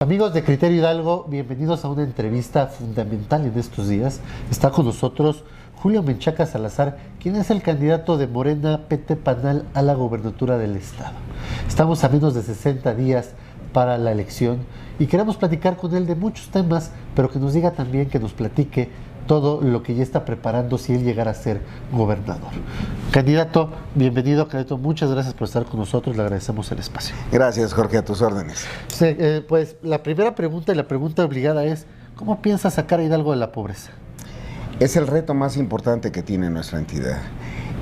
Amigos de Criterio Hidalgo, bienvenidos a una entrevista fundamental en estos días. Está con nosotros Julio Menchaca Salazar, quien es el candidato de Morena PT Panal a la gobernatura del estado. Estamos a menos de 60 días para la elección y queremos platicar con él de muchos temas, pero que nos diga también, que nos platique todo lo que ya está preparando si él llegara a ser gobernador. Candidato, bienvenido, candidato, muchas gracias por estar con nosotros, le agradecemos el espacio. Gracias, Jorge, a tus órdenes. Sí, pues la primera pregunta y la pregunta obligada es, ¿cómo piensa sacar a Hidalgo de la pobreza? Es el reto más importante que tiene nuestra entidad.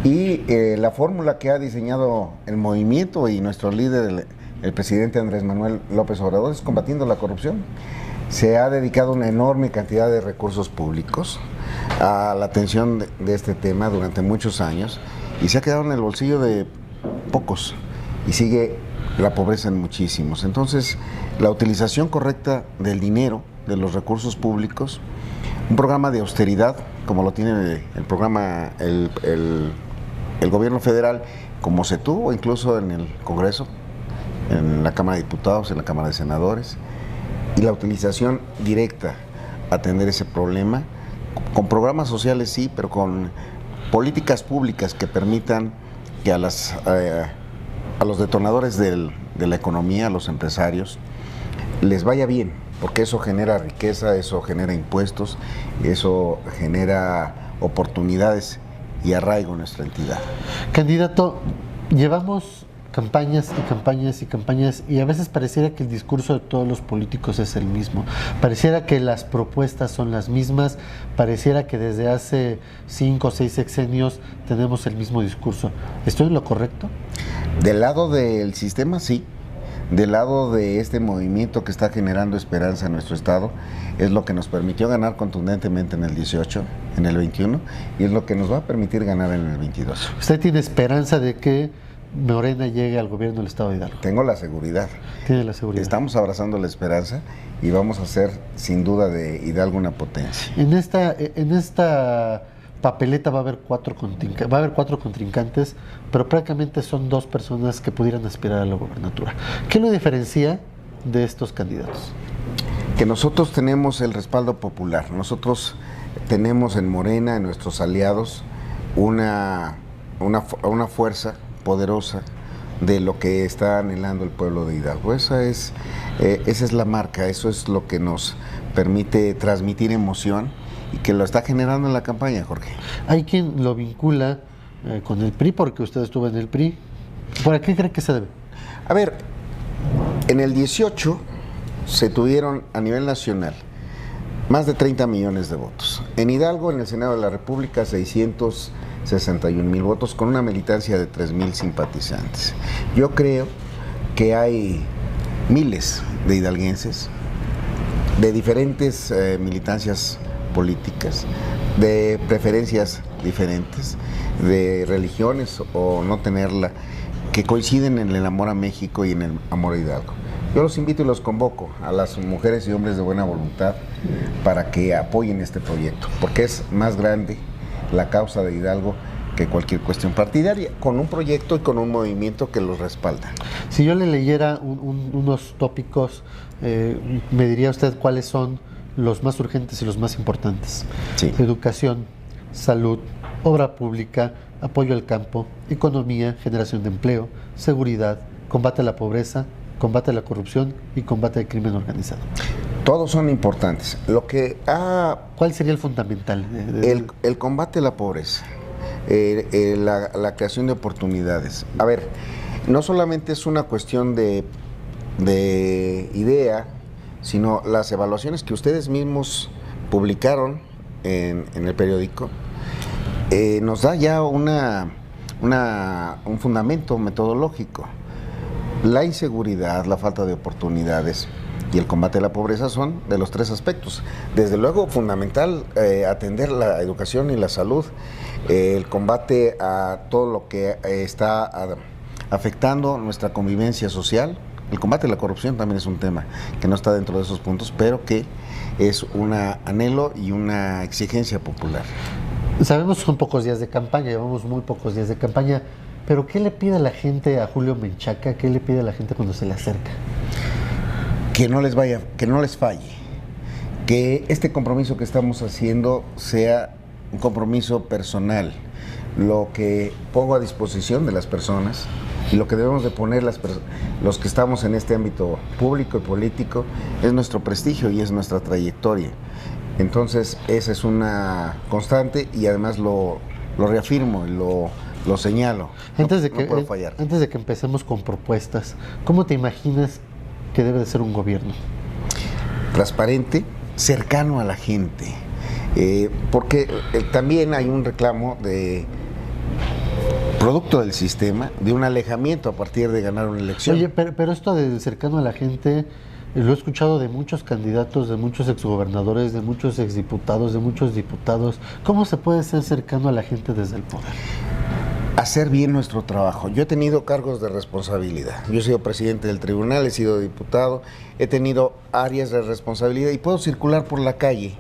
Y la fórmula que ha diseñado el movimiento y nuestro líder, el presidente Andrés Manuel López Obrador, es combatiendo la corrupción. Se ha dedicado una enorme cantidad de recursos públicos a la atención de este tema durante muchos años y se ha quedado en el bolsillo de pocos y sigue la pobreza en muchísimos. Entonces, la utilización correcta del dinero, de los recursos públicos, un programa de austeridad, como lo tiene el programa, el gobierno federal, como se tuvo incluso en el Congreso, en la Cámara de Diputados, en la Cámara de Senadores, y la utilización directa a atender ese problema, con programas sociales sí, pero con políticas públicas que permitan que a los detonadores de la economía, a los empresarios, les vaya bien, porque eso genera riqueza, eso genera impuestos, eso genera oportunidades y arraigo en nuestra entidad. Candidato, llevamos campañas y campañas y campañas y a veces pareciera que el discurso de todos los políticos es el mismo, pareciera que las propuestas son las mismas, pareciera que desde hace 5 o 6 sexenios tenemos el mismo discurso. ¿Estoy en lo correcto? Del lado del sistema, sí. Del lado de este movimiento que está generando esperanza en nuestro estado, es lo que nos permitió ganar contundentemente en el 18, en el 21, y es lo que nos va a permitir ganar en el 22. ¿Usted tiene esperanza de que Morena llegue al gobierno del estado de Hidalgo? Tengo la seguridad. Tiene la seguridad. Estamos abrazando la esperanza y vamos a hacer sin duda de Hidalgo una potencia. En esta papeleta va a haber cuatro contrincantes, pero prácticamente son 2 personas que pudieran aspirar a la gobernatura. ¿Qué lo diferencia de estos candidatos? Que nosotros tenemos el respaldo popular. Nosotros tenemos en Morena, en nuestros aliados, una fuerza poderosa de lo que está anhelando el pueblo de Hidalgo. Esa es la marca, eso es lo que nos permite transmitir emoción y que lo está generando en la campaña, Jorge. Hay quien lo vincula con el PRI, porque usted estuvo en el PRI. ¿Por qué cree que se debe? A ver, en el 18 se tuvieron a nivel nacional más de 30 millones de votos. En Hidalgo, en el Senado de la República, 661,000 votos, con una militancia de 3,000 simpatizantes. Yo creo que hay miles de hidalguenses de diferentes militancias políticas, de preferencias diferentes, de religiones o no tenerla, que coinciden en el amor a México y en el amor a Hidalgo. Yo los invito y los convoco a las mujeres y hombres de buena voluntad para que apoyen este proyecto, porque es más grande la causa de Hidalgo que cualquier cuestión partidaria, con un proyecto y con un movimiento que los respalda. Si yo le leyera unos tópicos, me diría usted cuáles son los más urgentes y los más importantes. Sí. Educación, salud, obra pública, apoyo al campo, economía, generación de empleo, seguridad, combate a la pobreza, combate a la corrupción y combate al crimen organizado. Todos son importantes. ¿Cuál sería el fundamental? El combate a la pobreza, la creación de oportunidades. A ver, no solamente es una cuestión de idea, sino las evaluaciones que ustedes mismos publicaron en el periódico, nos da ya un fundamento metodológico. La inseguridad, la falta de oportunidades y el combate a la pobreza son de los 3 aspectos. Desde luego, fundamental atender la educación y la salud, el combate a todo lo que está afectando nuestra convivencia social. El combate a la corrupción también es un tema que no está dentro de esos puntos, pero que es un anhelo y una exigencia popular. Sabemos que son pocos días de campaña, llevamos muy pocos días de campaña, pero ¿qué le pide a la gente a Julio Menchaca? ¿Qué le pide a la gente cuando se le acerca? que no les falle, que este compromiso que estamos haciendo sea un compromiso personal, lo que pongo a disposición de las personas y lo que debemos de poner los que estamos en este ámbito público y político es nuestro prestigio y es nuestra trayectoria. Entonces esa es una constante y además lo reafirmo y lo señalo. Antes de no puedo fallar. Antes de que empecemos con propuestas, ¿cómo te imaginas que debe de ser un gobierno? Transparente, cercano a la gente, porque también hay un reclamo de producto del sistema, de un alejamiento a partir de ganar una elección. Oye, pero esto de cercano a la gente, lo he escuchado de muchos candidatos, de muchos exgobernadores, de muchos exdiputados, de muchos diputados. ¿Cómo se puede ser cercano a la gente desde el poder? Hacer bien nuestro trabajo. Yo he tenido cargos de responsabilidad. Yo he sido presidente del tribunal, he sido diputado, he tenido áreas de responsabilidad y puedo circular por la calle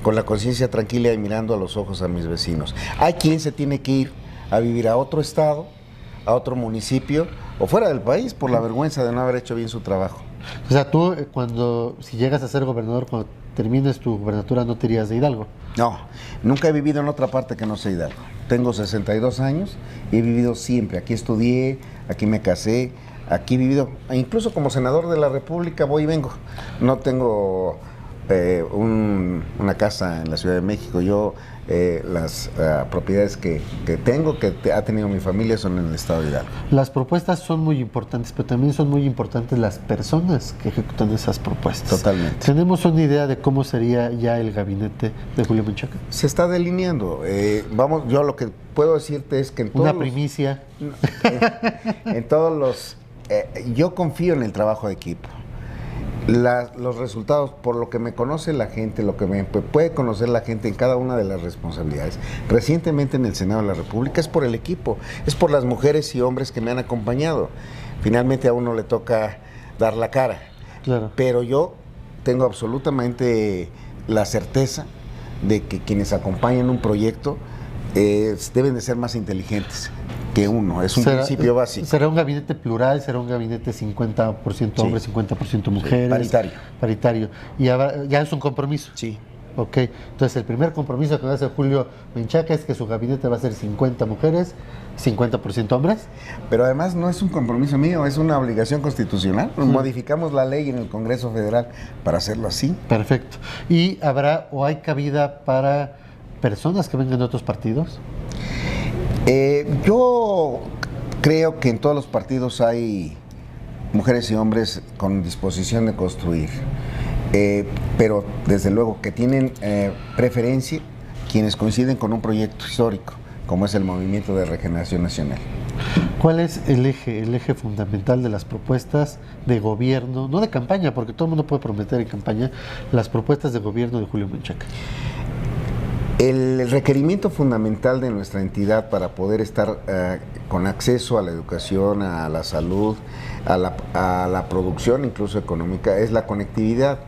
con la conciencia tranquila y mirando a los ojos a mis vecinos. Hay quien se tiene que ir a vivir a otro estado, a otro municipio o fuera del país por la vergüenza de no haber hecho bien su trabajo. O sea, tú si llegas a ser gobernador, cuando termines tu gubernatura, ¿no te irías de Hidalgo? No, nunca he vivido en otra parte que no sea Hidalgo. Tengo 62 años y he vivido siempre. Aquí estudié, aquí me casé, aquí he vivido, incluso como senador de la República voy y vengo. No tengo una casa en la Ciudad de México. Yo las propiedades que tengo, que ha tenido mi familia, son en el estado de Hidalgo. Las propuestas son muy importantes, pero también son muy importantes las personas que ejecutan esas propuestas. Totalmente. ¿Tenemos una idea de cómo sería ya el gabinete de Julio Menchaca? Se está delineando. Yo lo que puedo decirte es que en todos una primicia. En todos los... yo confío en el trabajo de equipo. Los resultados, por lo que me conoce la gente, lo que me puede conocer la gente en cada una de las responsabilidades. Recientemente en el Senado de la República es por el equipo, es por las mujeres y hombres que me han acompañado. Finalmente a uno le toca dar la cara. Claro. Pero yo tengo absolutamente la certeza de que quienes acompañan un proyecto deben de ser más inteligentes que uno, es un principio básico. ¿Será un gabinete plural? ¿Será un gabinete 50% hombres, 50% mujeres? Paritario. Paritario. ¿Y ya es un compromiso? Sí. Ok, entonces el primer compromiso que va a hacer Julio Menchaca es que su gabinete va a ser 50 mujeres, 50% hombres. Pero además no es un compromiso mío, es una obligación constitucional. Modificamos la ley en el Congreso Federal para hacerlo así. Perfecto. ¿Y habrá o hay cabida para personas que vengan de otros partidos? Yo creo que en todos los partidos hay mujeres y hombres con disposición de construir, pero desde luego que tienen preferencia quienes coinciden con un proyecto histórico, como es el Movimiento de Regeneración Nacional. ¿Cuál es el eje fundamental de las propuestas de gobierno, no de campaña, porque todo el mundo puede prometer en campaña, las propuestas de gobierno de Julio Menchaca? El requerimiento fundamental de nuestra entidad para poder estar con acceso a la educación, a la salud, a la producción incluso económica, es la conectividad.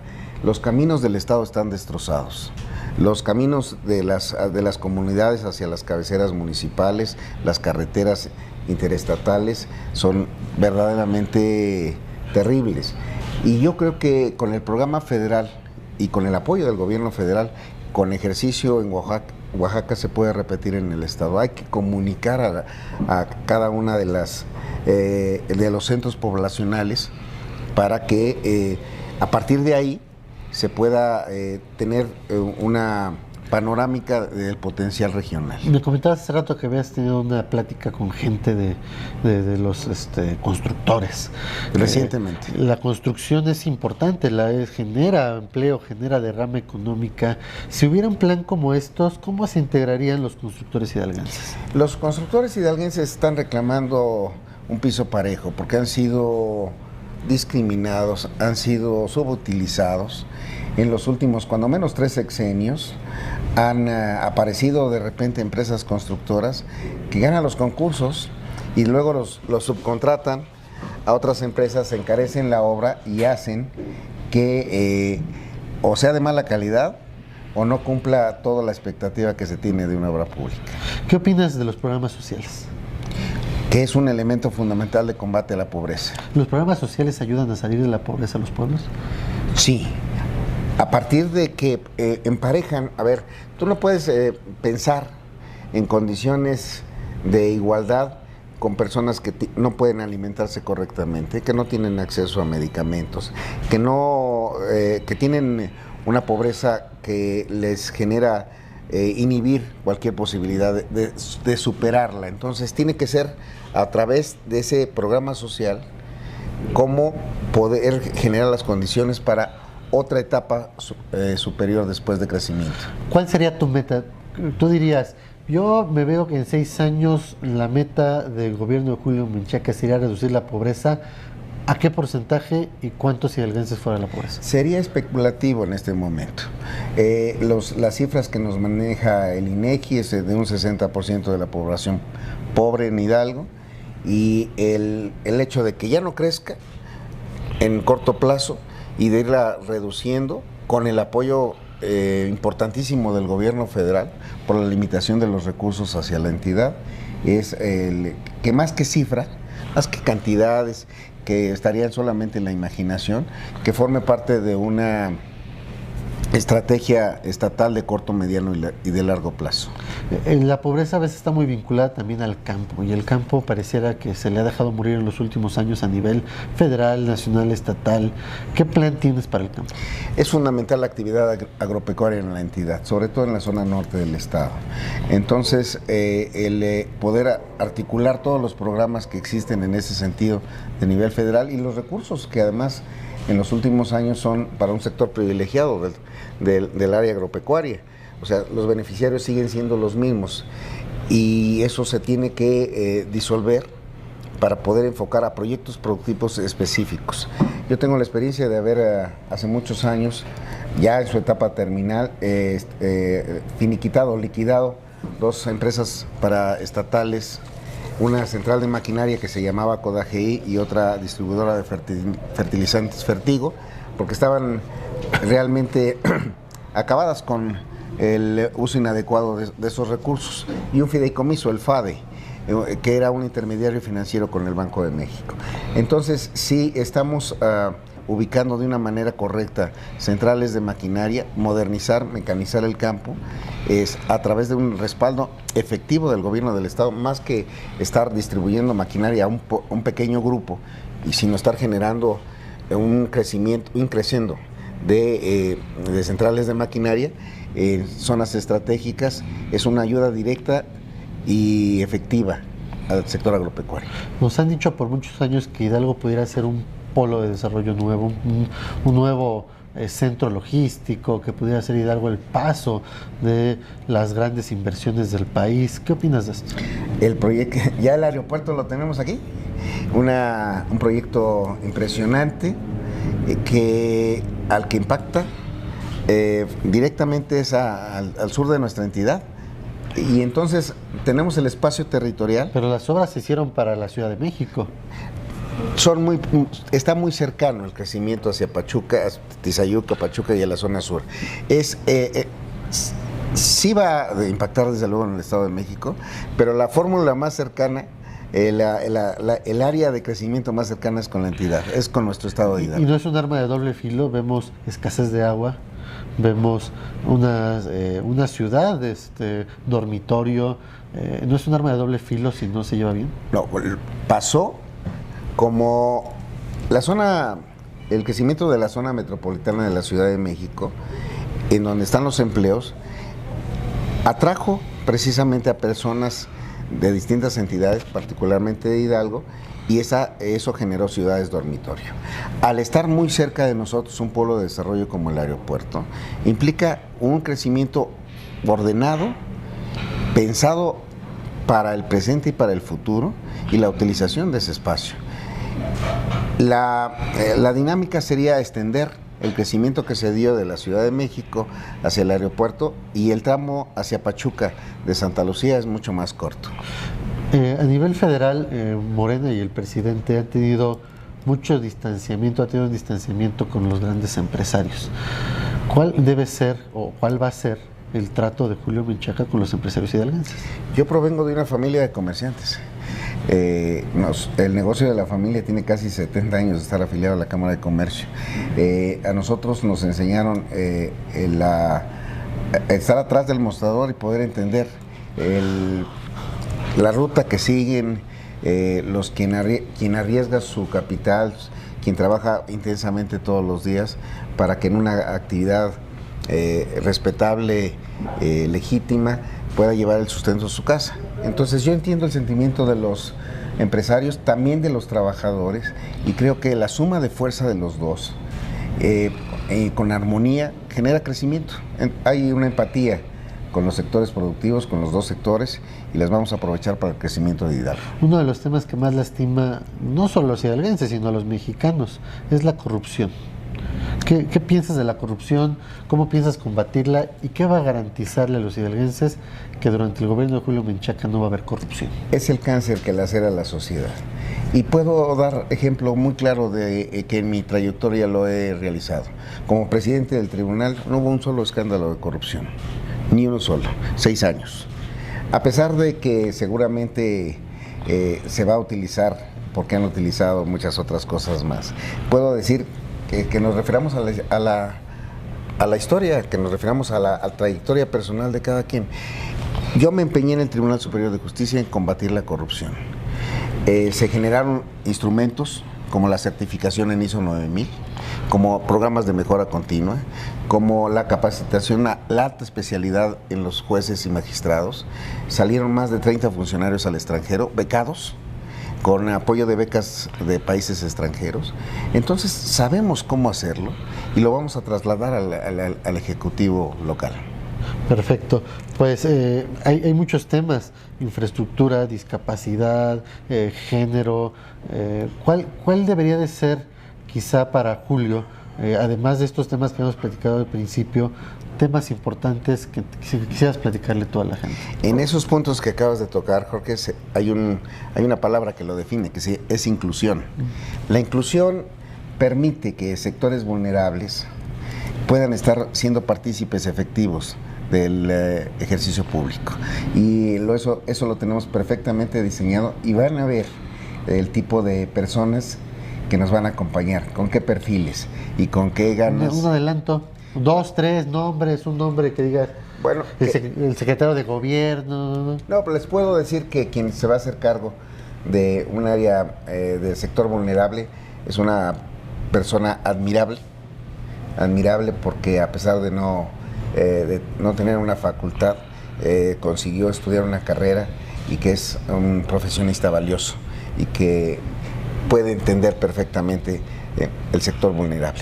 Los caminos del Estado están destrozados. Los caminos de las comunidades hacia las cabeceras municipales, las carreteras interestatales son verdaderamente terribles. Y yo creo que con el programa federal y con el apoyo del gobierno federal, con ejercicio en Oaxaca se puede repetir en el estado. Hay que comunicar a cada una de los centros poblacionales para que a partir de ahí se pueda tener una panorámica del potencial regional. Me comentabas hace rato que habías tenido una plática con gente de los constructores. Recientemente. La construcción es importante, genera empleo, genera derrama económica. Si hubiera un plan como estos, ¿cómo se integrarían los constructores hidalguenses? Los constructores hidalguenses están reclamando un piso parejo porque han sido discriminados, han sido subutilizados. En los últimos, cuando menos 3 sexenios, han aparecido de repente empresas constructoras que ganan los concursos y luego los subcontratan a otras empresas, encarecen la obra y hacen que o sea de mala calidad o no cumpla toda la expectativa que se tiene de una obra pública. ¿Qué opinas de los programas sociales? que es un elemento fundamental de combate a la pobreza. ¿Los programas sociales ayudan a salir de la pobreza a los pueblos? Sí, a partir de que emparejan, a ver, tú no puedes pensar en condiciones de igualdad con personas que no pueden alimentarse correctamente, que no tienen acceso a medicamentos, que tienen una pobreza que les genera inhibir cualquier posibilidad de superarla. Entonces tiene que ser a través de ese programa social cómo poder generar las condiciones para otra etapa superior después de crecimiento. ¿Cuál sería tu meta? Tú dirías, yo me veo que en 6 años la meta del gobierno de Julio Menchaca sería reducir la pobreza. ¿A qué porcentaje y cuántos hidalguenses fuera de la pobreza? Sería especulativo en este momento. Las cifras que nos maneja el INEGI es de un 60% de la población pobre en Hidalgo, y el hecho de que ya no crezca en corto plazo y de irla reduciendo con el apoyo importantísimo del gobierno federal por la limitación de los recursos hacia la entidad, es que más que cifra, más que cantidades que estarían solamente en la imaginación, que forme parte de una estrategia estatal de corto, mediano y de largo plazo. La pobreza a veces está muy vinculada también al campo, y el campo pareciera que se le ha dejado morir en los últimos años a nivel federal, nacional, estatal. ¿Qué plan tienes para el campo? Es fundamental la actividad agropecuaria en la entidad, sobre todo en la zona norte del estado. Entonces, el poder articular todos los programas que existen en ese sentido de nivel federal, y los recursos que además en los últimos años son para un sector privilegiado del área agropecuaria. O sea, los beneficiarios siguen siendo los mismos, y eso se tiene que disolver para poder enfocar a proyectos productivos específicos. Yo tengo la experiencia de haber hace muchos años, ya en su etapa terminal, liquidado 2 empresas paraestatales, una central de maquinaria que se llamaba Codageí y otra distribuidora de fertilizantes Fertigo, porque estaban realmente acabadas con el uso inadecuado de esos recursos, y un fideicomiso, el FADE, que era un intermediario financiero con el Banco de México. Entonces, sí estamos ubicando de una manera correcta centrales de maquinaria, modernizar, mecanizar el campo, es a través de un respaldo efectivo del gobierno del estado, más que estar distribuyendo maquinaria a un pequeño grupo, y sino estar generando un creciendo de centrales de maquinaria en zonas estratégicas. Es una ayuda directa y efectiva al sector agropecuario. Nos han dicho por muchos años que Hidalgo pudiera ser un polo de desarrollo nuevo, un nuevo centro logístico, que pudiera ser Hidalgo el paso de las grandes inversiones del país. ¿Qué opinas de esto? El proyecto, ya el aeropuerto lo tenemos aquí, un proyecto impresionante al que impacta directamente es al sur de nuestra entidad. Y entonces tenemos el espacio territorial. Pero las obras se hicieron para la Ciudad de México. Está muy cercano el crecimiento hacia Pachuca, Tizayuca, Pachuca y a la zona sur. Sí va a impactar desde luego en el Estado de México, pero la fórmula más cercana, el área de crecimiento más cercana es con la entidad, es con nuestro estado de Hidalgo. Y no es un arma de doble filo. Vemos escasez de agua, vemos una ciudad, dormitorio. ¿No es un arma de doble filo si no se lleva bien? No, pasó como el crecimiento de la zona metropolitana de la Ciudad de México, en donde están los empleos, atrajo precisamente a personas de distintas entidades, particularmente de Hidalgo, y eso generó ciudades dormitorio. Al estar muy cerca de nosotros un polo de desarrollo como el aeropuerto, implica un crecimiento ordenado, pensado para el presente y para el futuro, y la utilización de ese espacio. La dinámica sería extender el crecimiento que se dio de la Ciudad de México hacia el aeropuerto, y el tramo hacia Pachuca de Santa Lucía es mucho más corto. A nivel federal, Morena y el presidente han tenido mucho distanciamiento, ha tenido un distanciamiento con los grandes empresarios. ¿Cuál debe ser o cuál va a ser el trato de Julio Menchaca con los empresarios hidalguenses? Yo provengo de una familia de comerciantes. El negocio de la familia tiene casi 70 años de estar afiliado a la Cámara de Comercio. A nosotros nos enseñaron estar atrás del mostrador y poder entender la ruta que siguen, quien arriesga su capital, quien trabaja intensamente todos los días para que en una actividad respetable, legítima, pueda llevar el sustento a su casa. Entonces yo entiendo el sentimiento de los empresarios, también de los trabajadores, y creo que la suma de fuerza de los dos, con armonía, genera crecimiento. Hay una empatía con los sectores productivos, con los dos sectores, y las vamos a aprovechar para el crecimiento de Hidalgo. Uno de los temas que más lastima, no solo a los hidalguenses, sino a los mexicanos, es la corrupción. ¿Qué piensas de la corrupción? ¿Cómo piensas combatirla? ¿Y qué va a garantizarle a los hidalguenses que durante el gobierno de Julio Menchaca no va a haber corrupción? Es el cáncer que lacera a la sociedad. Y puedo dar ejemplo muy claro de que en mi trayectoria lo he realizado. Como presidente del tribunal no hubo un solo escándalo de corrupción, ni uno solo, 6 años. A pesar de que seguramente se va a utilizar, porque han utilizado muchas otras cosas más, puedo decir que nos referamos a la historia, que nos referamos a la trayectoria personal de cada quien. Yo me empeñé en el Tribunal Superior de Justicia en combatir la corrupción. Se generaron instrumentos como la certificación en ISO 9000, como programas de mejora continua, como la capacitación a la alta especialidad en los jueces y magistrados. Salieron más de 30 funcionarios al extranjero, becados, con apoyo de becas de países extranjeros. Entonces sabemos cómo hacerlo y lo vamos a trasladar al Ejecutivo local. Perfecto. Pues hay muchos temas: infraestructura, discapacidad, género. ¿Cuál debería de ser, quizá para Julio, además de estos temas que hemos platicado al principio, temas importantes que quisieras platicarle a toda la gente? En esos puntos que acabas de tocar, Jorge, hay una palabra que lo define, que es inclusión. La inclusión permite que sectores vulnerables puedan estar siendo partícipes efectivos del ejercicio público. Y eso lo tenemos perfectamente diseñado, y van a ver el tipo de personas que nos van a acompañar, con qué perfiles y con qué ganas. Un adelanto, 2, 3 nombres, un nombre que digas, bueno, el secretario de gobierno. No, pero les puedo decir que quien se va a hacer cargo de un área del sector vulnerable es una persona admirable porque a pesar de no tener una facultad, consiguió estudiar una carrera, y que es un profesionista valioso y que puede entender perfectamente el sector vulnerable.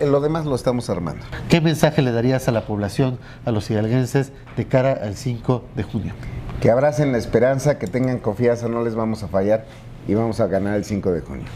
Lo demás lo estamos armando. ¿Qué mensaje le darías a la población, a los hidalguenses, de cara al 5 de junio? Que abracen la esperanza, que tengan confianza, no les vamos a fallar y vamos a ganar el 5 de junio.